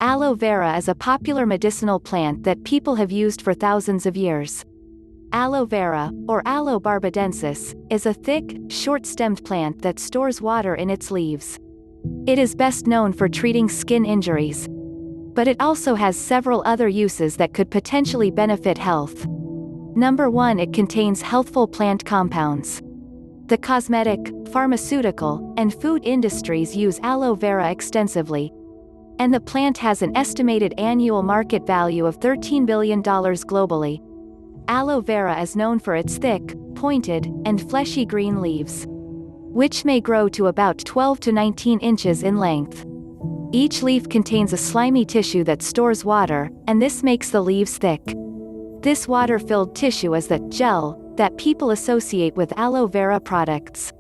Aloe vera is a popular medicinal plant that people have used for thousands of years. Aloe vera, or Aloe barbadensis, is a thick, short-stemmed plant that stores water in its leaves. It is best known for treating skin injuries. But it also has several other uses that could potentially benefit health. Number 1. It contains healthful plant compounds. The cosmetic, pharmaceutical, and food industries use aloe vera extensively. And the plant has an estimated annual market value of $13 billion globally. Aloe vera is known for its thick, pointed, and fleshy green leaves, which may grow to about 12 to 19 inches in length. Each leaf contains a slimy tissue that stores water, and this makes the leaves thick. This water-filled tissue is the gel that people associate with aloe vera products.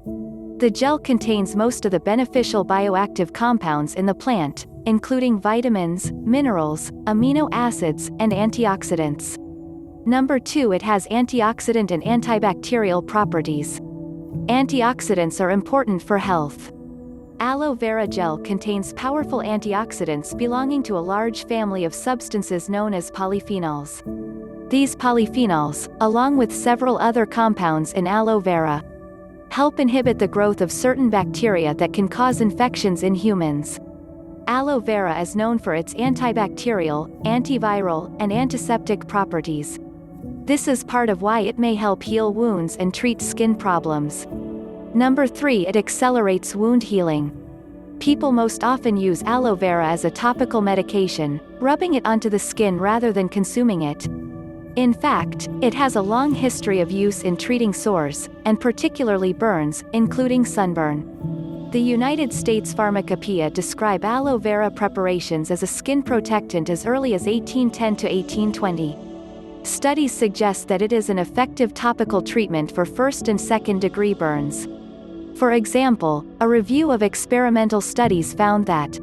The gel contains most of the beneficial bioactive compounds in the plant, including vitamins, minerals, amino acids, and antioxidants. Number 2. It has antioxidant and antibacterial properties. Antioxidants are important for health. Aloe vera gel contains powerful antioxidants belonging to a large family of substances known as polyphenols. These polyphenols, along with several other compounds in aloe vera, help inhibit the growth of certain bacteria that can cause infections in humans. Aloe vera is known for its antibacterial, antiviral, and antiseptic properties. This is part of why it may help heal wounds and treat skin problems. Number 3. It accelerates wound healing. People most often use aloe vera as a topical medication, rubbing it onto the skin rather than consuming it. In fact, it has a long history of use in treating sores, and particularly burns, including sunburn. The United States Pharmacopoeia describe aloe vera preparations as a skin protectant as early as 1810 to 1820. Studies suggest that it is an effective topical treatment for first and second degree burns. For example, a review of experimental studies found that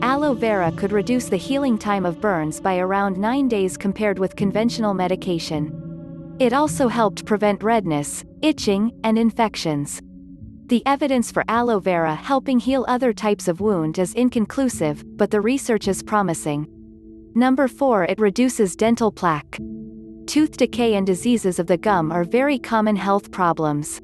aloe vera could reduce the healing time of burns by around 9 days compared with conventional medication. It also helped prevent redness, itching, and infections. The evidence for aloe vera helping heal other types of wound is inconclusive, but the research is promising. Number 4. It reduces dental plaque. Tooth decay and diseases of the gum are very common health problems.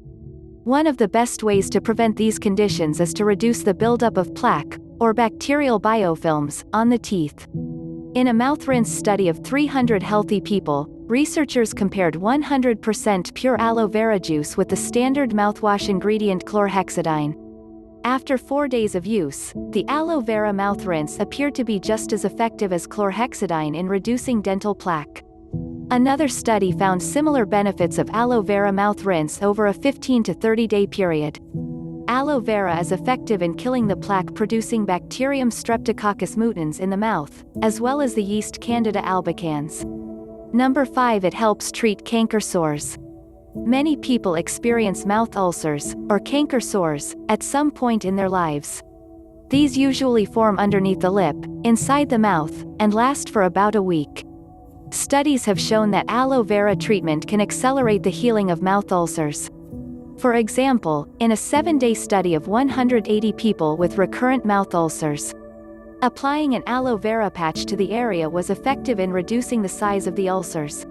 One of the best ways to prevent these conditions is to reduce the buildup of plaque, or bacterial biofilms, on the teeth. In a mouth rinse study of 300 healthy people, researchers compared 100% pure aloe vera juice with the standard mouthwash ingredient chlorhexidine. After 4 days of use, the aloe vera mouth rinse appeared to be just as effective as chlorhexidine in reducing dental plaque. Another study found similar benefits of aloe vera mouth rinse over a 15 to 30-day period. Aloe vera is effective in killing the plaque-producing bacterium Streptococcus mutans in the mouth, as well as the yeast Candida albicans. Number 5. It helps treat canker sores. Many people experience mouth ulcers, or canker sores, at some point in their lives. These usually form underneath the lip, inside the mouth, and last for about a week. Studies have shown that aloe vera treatment can accelerate the healing of mouth ulcers. For example, in a 7-day study of 180 people with recurrent mouth ulcers, applying an aloe vera patch to the area was effective in reducing the size of the ulcers.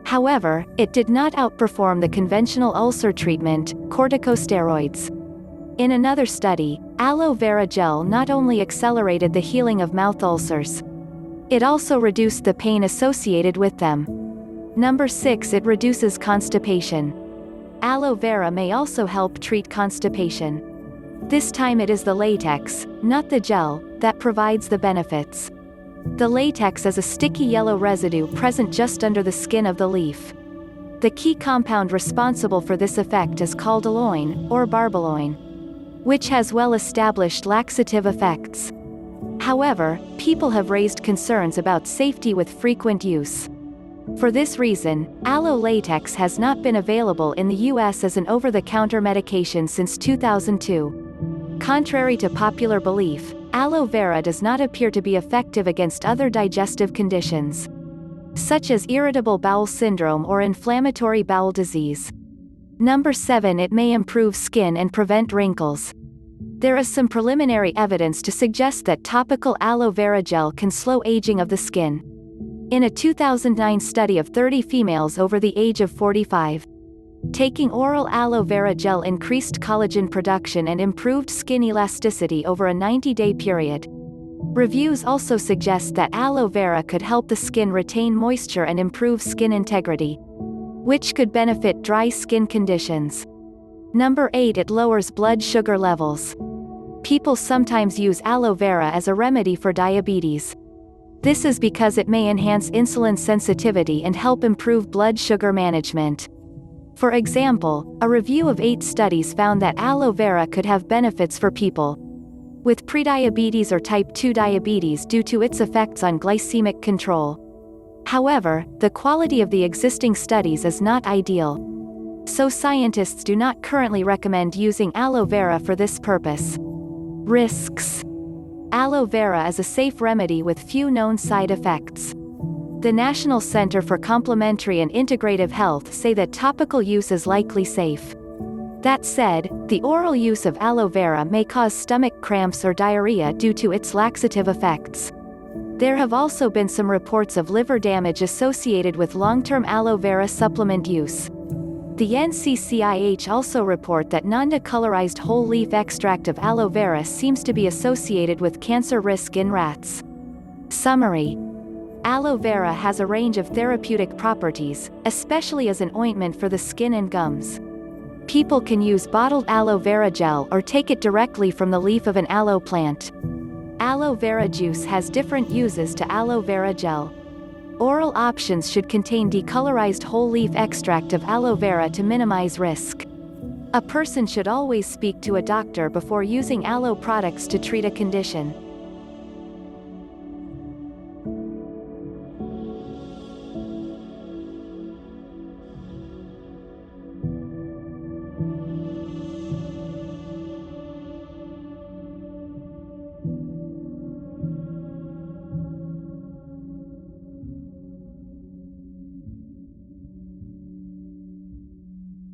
However, it did not outperform the conventional ulcer treatment, corticosteroids. In another study, aloe vera gel not only accelerated the healing of mouth ulcers, it also reduced the pain associated with them. Number 6. It reduces constipation. Aloe vera may also help treat constipation. This time it is the latex, not the gel, that provides the benefits. The latex is a sticky yellow residue present just under the skin of the leaf. The key compound responsible for this effect is called aloin, or barbaloin, which has well-established laxative effects. However, people have raised concerns about safety with frequent use. For this reason, aloe latex has not been available in the U.S. as an over-the-counter medication since 2002. Contrary to popular belief, aloe vera does not appear to be effective against other digestive conditions, such as irritable bowel syndrome or inflammatory bowel disease. Number 7. It may improve skin and prevent wrinkles. There is some preliminary evidence to suggest that topical aloe vera gel can slow aging of the skin. In a 2009 study of 30 females over the age of 45, taking oral aloe vera gel increased collagen production and improved skin elasticity over a 90-day period. Reviews also suggest that aloe vera could help the skin retain moisture and improve skin integrity, which could benefit dry skin conditions. Number 8. It lowers blood sugar levels. People sometimes use aloe vera as a remedy for diabetes. This is because it may enhance insulin sensitivity and help improve blood sugar management. For example, a review of 8 studies found that aloe vera could have benefits for people with prediabetes or type 2 diabetes due to its effects on glycemic control. However, the quality of the existing studies is not ideal, so scientists do not currently recommend using aloe vera for this purpose. Risks. Aloe vera is a safe remedy with few known side effects. The National Center for Complementary and Integrative Health say that topical use is likely safe. That said, the oral use of aloe vera may cause stomach cramps or diarrhea due to its laxative effects. There have also been some reports of liver damage associated with long-term aloe vera supplement use. The NCCIH also report that non-decolorized whole leaf extract of aloe vera seems to be associated with cancer risk in rats. Summary. Aloe vera has a range of therapeutic properties, especially as an ointment for the skin and gums. People can use bottled aloe vera gel or take it directly from the leaf of an aloe plant. Aloe vera juice has different uses to aloe vera gel. Oral options should contain decolorized whole leaf extract of aloe vera to minimize risk. A person should always speak to a doctor before using aloe products to treat a condition.